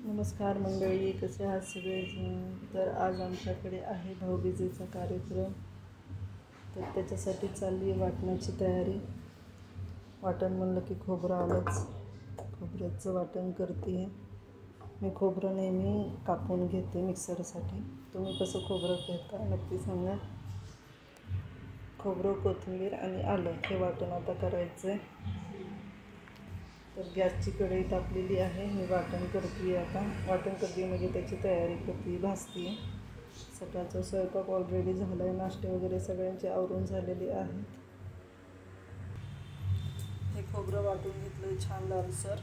नमस्कार मंडळी, कसे आहात सगळेजण? तर आज आमच्याकडे आहे भाऊबीजेचा कार्यक्रम. तर त्याच्यासाठी चालली आहे वाटणाची तयारी. वाटण म्हणलं की खोबरं आलंच. खोबऱ्याचं वाटण करते आहे मी. खोबरं नेहमी कापून घेते मिक्सरसाठी. तुम्ही कसं खोबरं घेता नक्की सांगा. खोबरं, कोथिंबीर आणि आलं हे वाटण आता करायचं आहे. तर गॅसची कढई तापलेली आहे. मी वाटण करते आता. वाटण करते म्हणजे त्याची तयारी करते, भाजते. सकाळचा स्वयंपाक ऑलरेडी झाला आहे. नाश्ते वगैरे सगळ्यांचे आवरून झालेले आहेत. हे खोबरं वाटून घेतलं छान लालसर.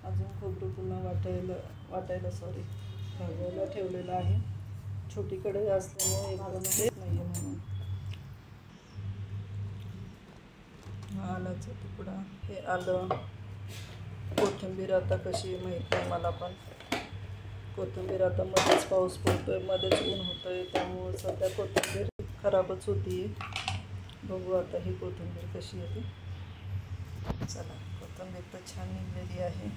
अजून खोबरं पुन्हा वाटायला भाजायला ठेवलेलं आहे. छोटी कढई असल्यामुळे एकदम नाही आहे म्हणून. हा आलाचा तुकडा, हे आलं. कोथिंबीर आता कशी माहीत नाही मला, पण कोथिंबीर आता मध्येच पाऊस पडतोय, मध्येच ऊन होतंय, त्यामुळे सध्या कोथिंबीर खराबच होती. बघू आता ही कोथिंबीर कशी येते. चला, कोथिंबीर तर छान निघलेली आहे.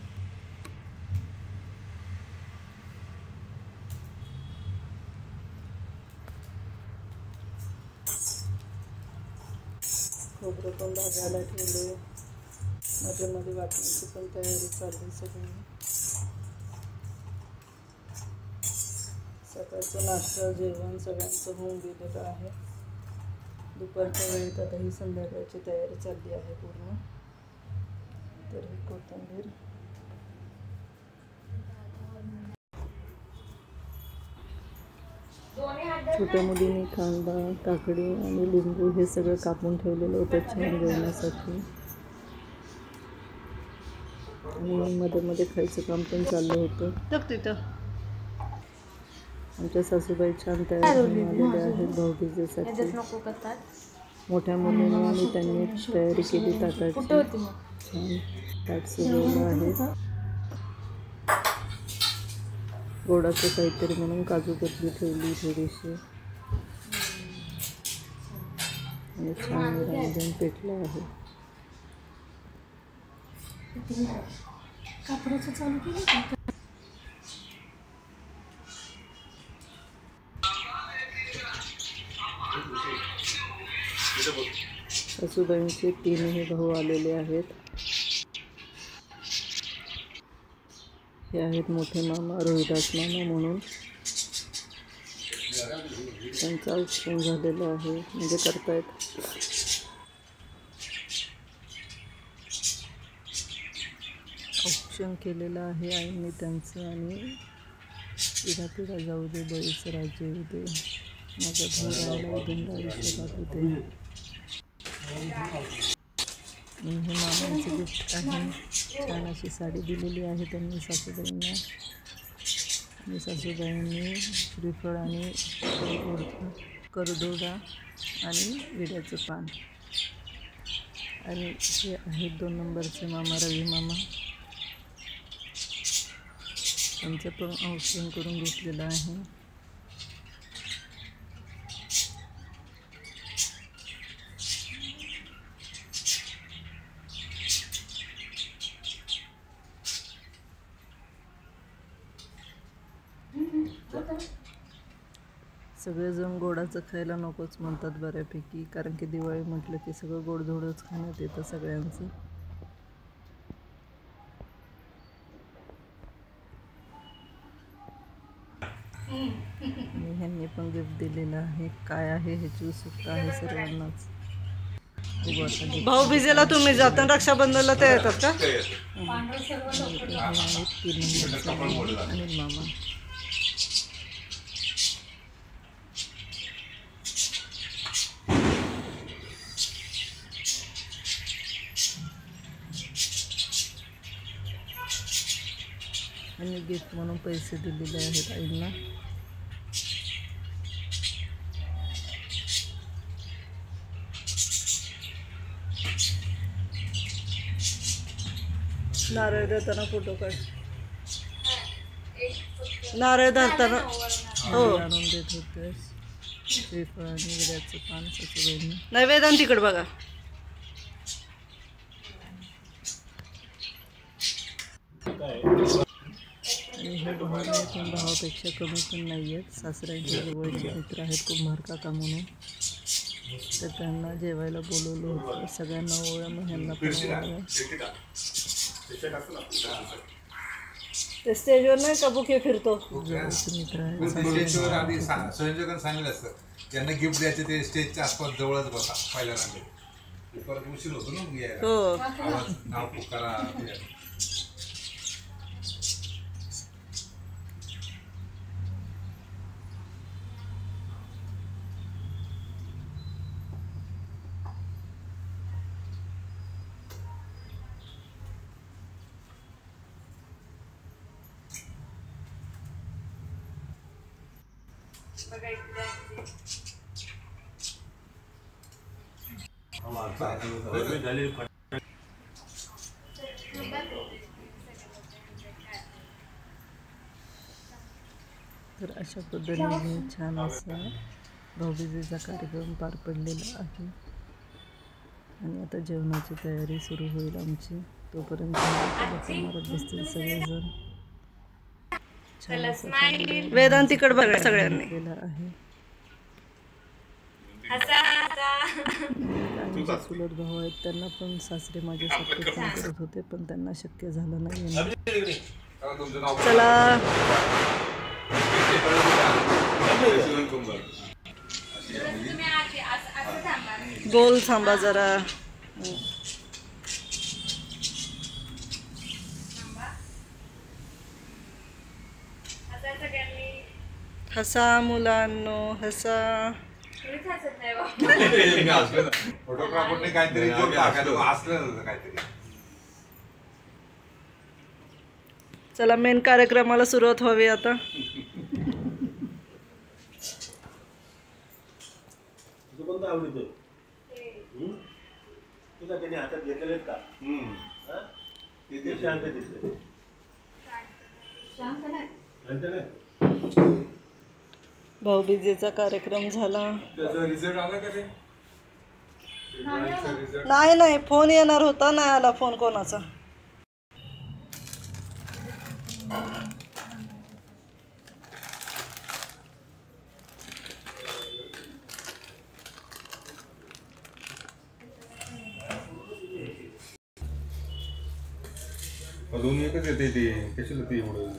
खोबरं पण भाजायला ठेवले. मध्ये मध्ये वाटण्याची पण तयारी चालली सगळी. सकाळचं नाश्ता जेवण सगळ्यांचं होऊन गेलेलं आहे. दुपारच्या वेळेत आता ही संध्याकाळची तयारी चालली आहे पूर्ण. तर ही कोथिंबीर, छोट्या मुलीने कांदा, काकडी आणि लिंबू हे सगळं कापून ठेवलेलं होतं छान जेवणासाठी. आणि मध्ये मध्ये खायचं काम पण चाललं होतं. आमच्या सासूबाई छान तयार होऊन आलेल्या आहेत भाऊबीजेसाठी. मोठ्या मुलीने आणि त्यांनी तयारी केली ताटाची. छान ताट सजवलं आहे. गोडाचं काहीतरी म्हणून काजू कतली ठेवली थोडीशी. आणि छान रांजण पेटलं आहे. कापडाचं चालू केलं. सासूबाईंचे तीनही भाऊ आलेले आहेत. हे आहेत मोठे मामा, रोहिदास मामा म्हणून. त्यांचं औक्षण झालेलं आहे, म्हणजे करतायत. औक्षण केलेलं आहे आईंनी त्यांचं. आणि पिढा जाऊ दे, बळीचं राज्य येऊ दे, माझा भाऊ राहायला उदंड आयुष्य काढू दे. हे मामांची गिफ्ट आहे. छान अशी साडी दिलेली आहे त्यांनी सासूबाईंना. आणि सासूबाईंनी श्रीफळ आणि करदोडा आणि विड्याचं पान. आणि हे आहेत 2 नंबरचे मामा, रवी मामा. त्यांचं पण औक्षण करून घेतलेलं आहे. सगळेजण गोडाचं खायला नकोच म्हणतात बऱ्यापैकी, कारण की दिवाळी म्हटलं की सगळं गोडधोडच खाण्यात येतं सगळ्यांचं. आणि ह्यांनी पण गिफ्ट दिलेलं आहे. काय आहे ह्याची उत्सुकता आहे सर्वांनाच. भाऊबीजेला तुम्ही जाता, रक्षाबंधनला ते येतात का? आणि मामा आणि गिफ्ट म्हणून पैसे दिलेले आहेत आईंना. नारळ देताना फोटो काढ. नारळ धरताना हो आणून देत होते. श्रीफळ आणि विड्याचं पान सासूबाईंनी. नाही वेदांत तिकडे बघा. आणि हे भाऊ पण भावापेक्षा कमी पण नाही आहेत. सासऱ्यांच्या जवळचे मित्र आहेत कुंभार काका म्हणून. तर त्यांना जेवायला बोलवलं होतं. सगळ्यांना ओळ्या मग ह्यांना पण ओळ्या. ते स्टेजवर नाही का बुके फिरतो. मित्र आहेत. संयोजकांना सांगितलं असतं त्यांना गिफ्ट द्यायचे ते स्टेजच्या आसपास जवळच बसा पहिल्या रांगेत. परत उशीर होतो ना यायला. नाव पुकारा. तर अशा पद्धतीने छान असा भाऊबीजेचा कार्यक्रम पार पडलेला आहे. आणि आता जेवणाची तयारी सुरू होईल आमची. तोपर्यंत मारत बसतील सगळेजण. वेदांतीकडे बघा सगळ्यांनी केला आहे. चुलत भाऊ आहेत त्यांना पण सासरे माझ्यासारखे फोन करत होते पण त्यांना शक्य झालं नाही. चला गोल थांबा जरा. हसा मुलांनो हसा. फोटोग्राफरने काहीतरी असलं काहीतरी. चला मेन कार्यक्रमाला सुरुवात व्हावी आता. भाऊबीजेचा कार्यक्रम झाला. नाही फोन येणार होता नाही आला फोन कोणाचा. अजून एकच येते ते कशाला ते एवढं.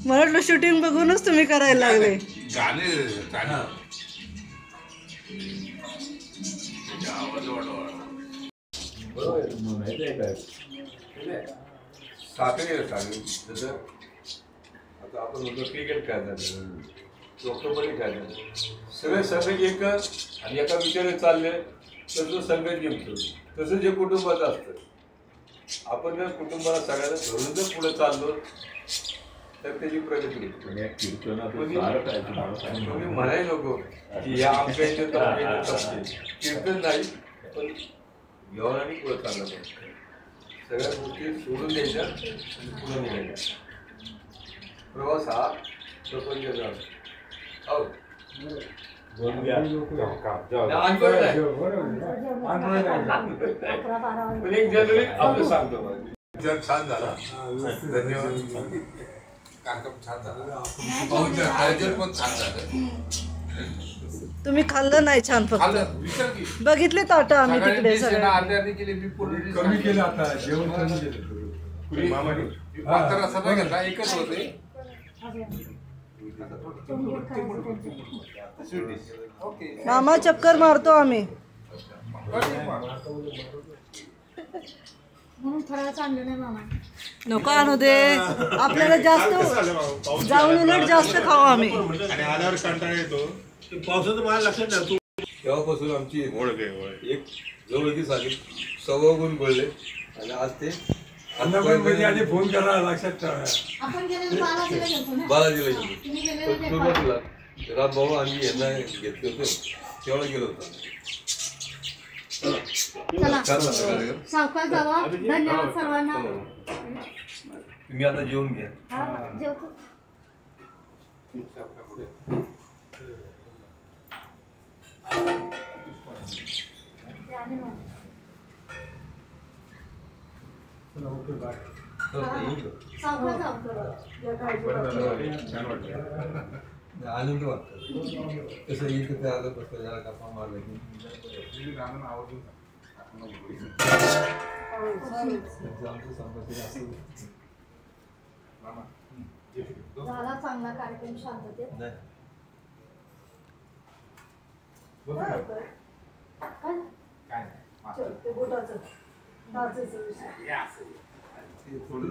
मला शूटिंग बघूनच तुम्ही करायला लागले. आता आपण म्हणतो क्रिकेट खेळतात, लोकपणी खेळतात, सगळे संघ एक आणि एका विचारात चालले तर जो संघ जिंकतो. तसं जे कुटुंबाचं असतं, आपण जर कुटुंबाला सगळ्यांना धरून जर पुढे चाललो तर त्याची प्रगती होते. तुम्ही म्हणाय नको की या आमच्या कीर्तन नाही, पण व्यवहाराने पुढे चाललं पाहिजे. सगळ्या गोष्टी सोडून द्यायच्या आणि पुढे निघायच्या. प्रवास हा प्रपंचाचा हो एक जनरली आपलं सांगतो. विचार छान झाला. धन्यवाद. कार्यक्रम छान झाला. पाहुणचार आयोजन पण छान झालं. तुम्ही खाल्लं नाही छान फक्त खाल्लं विचार की बघितले ताट आम्ही तिकडे सगळे. अर्ध्याने केले मी पूर्ण कमी केलं आता जेवण कमी केलं मामाने. पात्र सभा घेतला एकच होते. मामा चक्कर मारतो आम्ही. म्हणून फराळच आणलं नाही मामा. नको आणू दे आपल्याला जास्त जाऊन उलट जास्त खाऊ आम्ही. आणि आल्यावर कंटाळा येतो. पावसाचं मला लक्षात नाही. तेव्हापासून आमची एक जवळची झाली 1.25 गुण बोलले आणि आज ते आधी फोन करा लक्षात ठेवा. आपण गेलेलो बालाजीला गेलतो ना. बालाजीला तुम्ही गेलो गेलेलो पण सुरुवातीला रामभाऊ आणि यांना घेतले होते तेवढा गेलो होतो. चला सावकाश जावा. धन्यवाद सर्वांना. तुम्ही आता जेवून घ्या. हा, जेवतो. सावकाश जावा. आनंद वाटतो तसं इथे आलं बसलं जरा गप्पा मारलं की आमचं संपत्ती असं झाला चांगला कार्यक्रम शांततेत. नाही.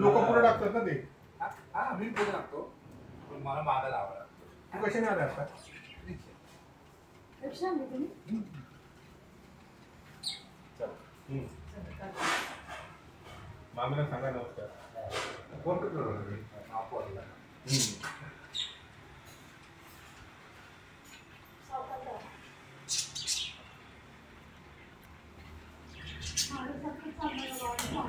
लोक पुढे टाकतात ना ते. हा मी पुढे लागतो पण मला मागायला आवडला. तू कशाने आला असता? रिक्षा आणली तुम्ही? मामीला सांगा नमस्कार. कोण करतो आपला सावकाश जावा. साडेसातला चालणार बाबा.